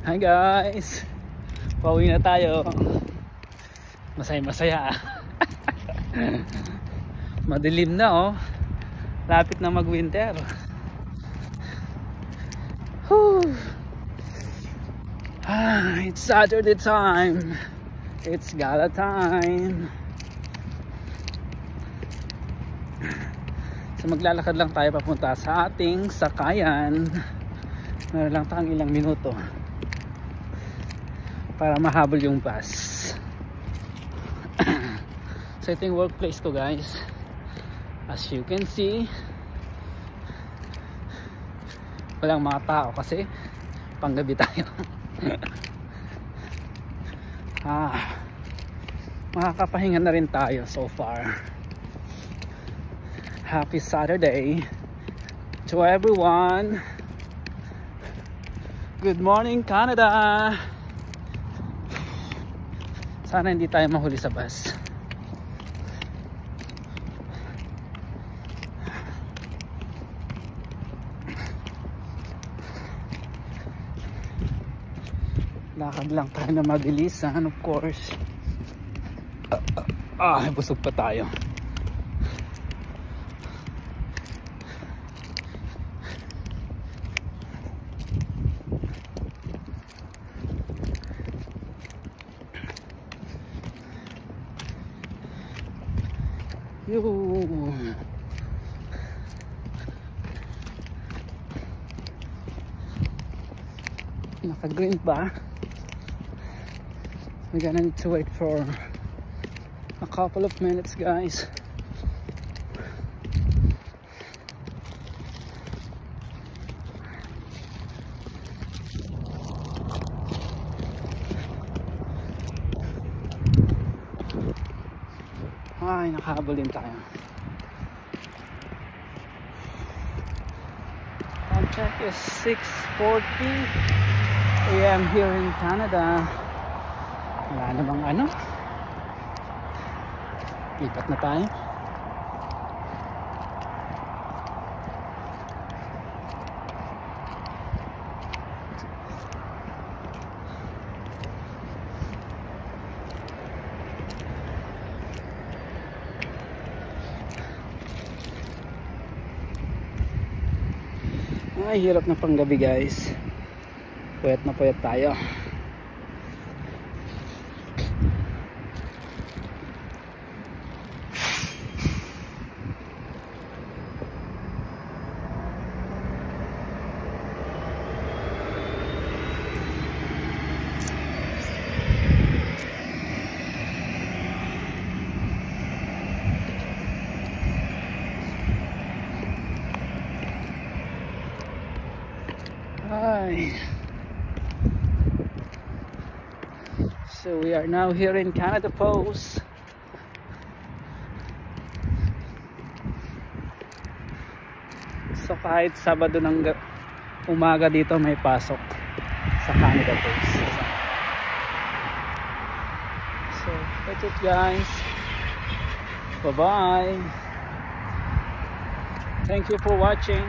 Hi guys, pauwi na tayo. Masaya. Madilim na oh. Lapit na mag winter. It's Saturday time. It's gala time. So maglalakad lang tayo papunta sa ating sakayan. Meron lang tayong ilang minuto para mahabol yung bus. So ito yung workplace ko guys. As you can see, walang mga tao kasi panggabi tayo. Makakapahinga na rin tayo so far. Happy Saturday to everyone. Good morning Canada. Sana hindi tayo mahuli sa bus. Lakad lang tayo na mabilisan, of course. Busog pa tayo. Naka-green ba? We're gonna need to wait for a couple of minutes guys. Ay, nakahabol din tayo. Time check is 6:40 AM here in Canada. Wala namang ano. Lipat na tayo. Ay, hirap na panggabi guys. Puyat na puyat tayo. Hi. So we are now here in Canada Post. So kahit Sabado ng umaga dito may pasok sa Canada Post. So that's it guys. Bye bye. Thank you for watching.